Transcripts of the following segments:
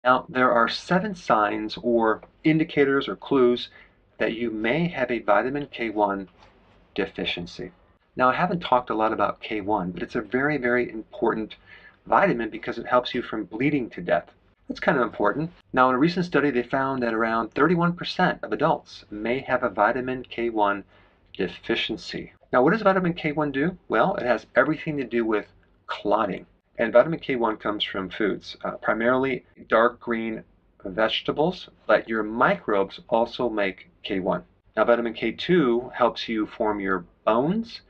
Now, there are 7 signs or indicators or clues that you may have a vitamin K1 deficiency. Now, I haven't talked a lot about K1, but it's a very, very important vitamin because it helps you from bleeding to death. That's kind of important. Now, in a recent study, they found that around 31% of adults may have a vitamin K1 deficiency. Now, what does vitamin K1 do? Well, it has everything to do with clotting. And vitamin K1 comes from foods, primarily dark green vegetables, but your microbes also make K1. Now, vitamin K2 helps you form your bones.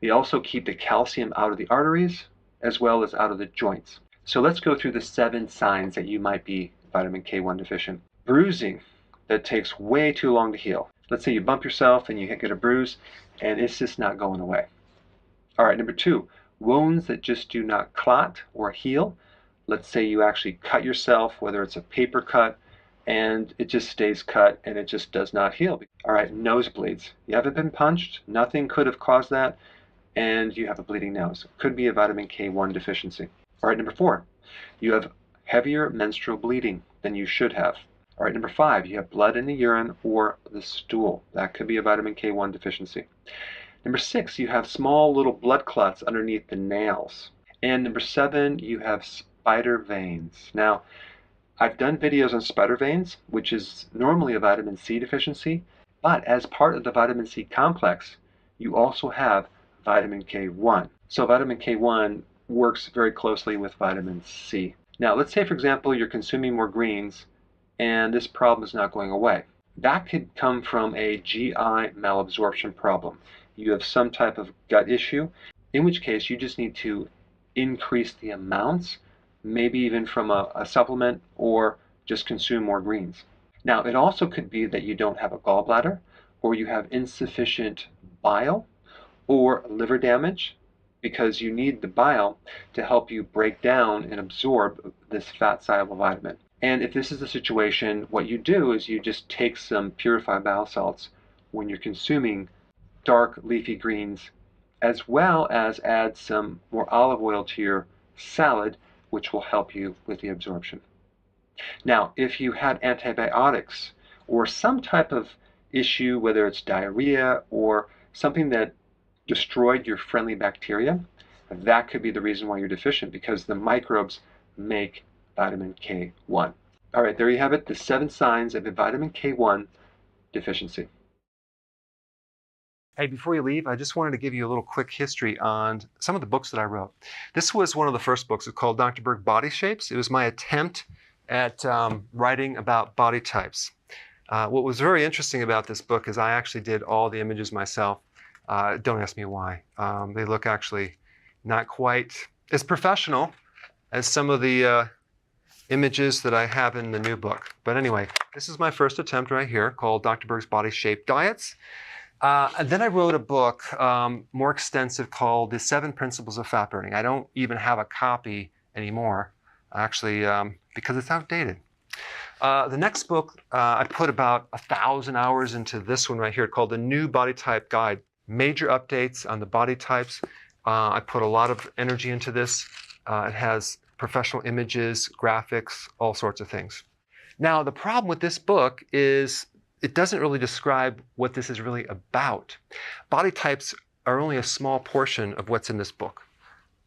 They also keep the calcium out of the arteries, as well as out of the joints. So let's go through the 7 signs that you might be vitamin K1 deficient. Bruising that takes way too long to heal. Let's say you bump yourself and you get a bruise, and it's just not going away. All right, number 2, wounds that just do not clot or heal. Let's say you actually cut yourself, whether it's a paper cut, and it just stays cut and it just does not heal. All right, nosebleeds. You haven't been punched, nothing could have caused that, and you have a bleeding nose. Could be a vitamin K1 deficiency. All right, number 4, you have heavier menstrual bleeding than you should have. All right, number 5, you have blood in the urine or the stool. That could be a vitamin K1 deficiency. Number 6, you have small little blood clots underneath the nails. And number 7, you have spider veins. Now, I've done videos on spider veins, which is normally a vitamin C deficiency, but as part of the vitamin C complex, you also have vitamin K1. So vitamin K1 works very closely with vitamin C. Now, let's say, for example, you're consuming more greens and this problem is not going away. That could come from a GI malabsorption problem. You have some type of gut issue, in which case you just need to increase the amounts, maybe even from a supplement, or just consume more greens. Now, it also could be that you don't have a gallbladder, or you have insufficient bile, or liver damage, because you need the bile to help you break down and absorb this fat-soluble vitamin. And if this is the situation, what you do is you just take some purified bile salts when you're consuming dark leafy greens, as well as add some more olive oil to your salad, which will help you with the absorption. Now, if you had antibiotics or some type of issue, whether it's diarrhea or something that destroyed your friendly bacteria, that could be the reason why you're deficient, because the microbes make vitamin K1. All right, there you have it, the 7 signs of a vitamin K1 deficiency. Hey, before you leave, I just wanted to give you a little quick history on some of the books that I wrote. This was one of the first books. It's called Dr. Berg Body Shapes. It was my attempt at writing about body types. What was very interesting about this book is I actually did all the images myself. Don't ask me why. They look actually not quite as professional as some of the images that I have in the new book. But anyway, this is my first attempt right here called Dr. Berg's Body Shape Diets. And then I wrote a book more extensive called The 7 Principles of Fat Burning. I don't even have a copy anymore, actually, because it's outdated. The next book, I put about 1,000 hours into this one right here called The New Body Type Guide. Major updates on the body types. I put a lot of energy into this. It has professional images, graphics, all sorts of things. Now, the problem with this book is it doesn't really describe what this is really about. Body types are only a small portion of what's in this book.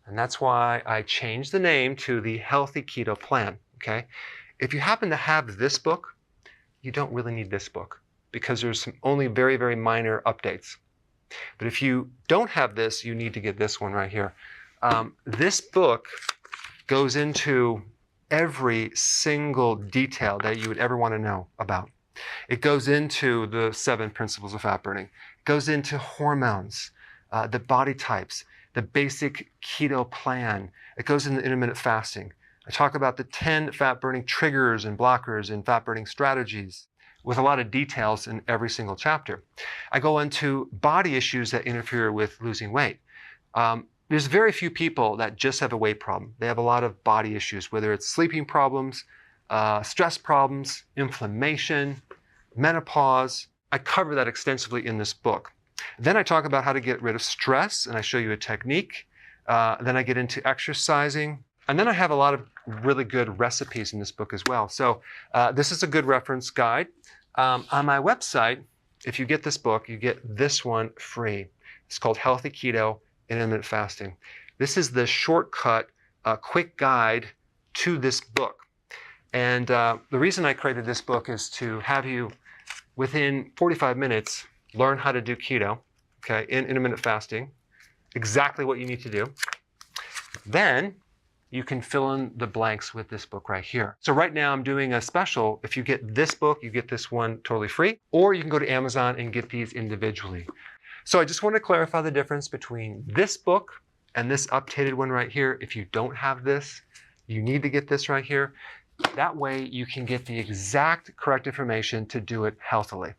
And that's why I changed the name to the Healthy Keto Plan, okay? If you happen to have this book, you don't really need this book because there's some only very, very minor updates. But if you don't have this, you need to get this one right here. This book goes into every single detail that you would ever want to know about. It goes into the 7 principles of fat burning. It goes into hormones, the body types, the basic keto plan. It goes into intermittent fasting. I talk about the 10 fat burning triggers and blockers and fat burning strategies with a lot of details in every single chapter. I go into body issues that interfere with losing weight. There's very few people that just have a weight problem. They have a lot of body issues, whether it's sleeping problems, stress problems, inflammation, menopause. I cover that extensively in this book. Then I talk about how to get rid of stress, and I show you a technique. Then I get into exercising. And then I have a lot of really good recipes in this book as well. So this is a good reference guide. On my website, if you get this book, you get this one free. It's called Healthy Keto and Intermittent Fasting. This is the shortcut, quick guide to this book. And the reason I created this book is to have you, within 45 minutes, learn how to do keto, okay, in intermittent fasting, exactly what you need to do. Then you can fill in the blanks with this book right here. So right now I'm doing a special. If you get this book, you get this one totally free, or you can go to Amazon and get these individually. So I just want to clarify the difference between this book and this updated one right here. If you don't have this, you need to get this right here. That way you can get the exact correct information to do it healthily.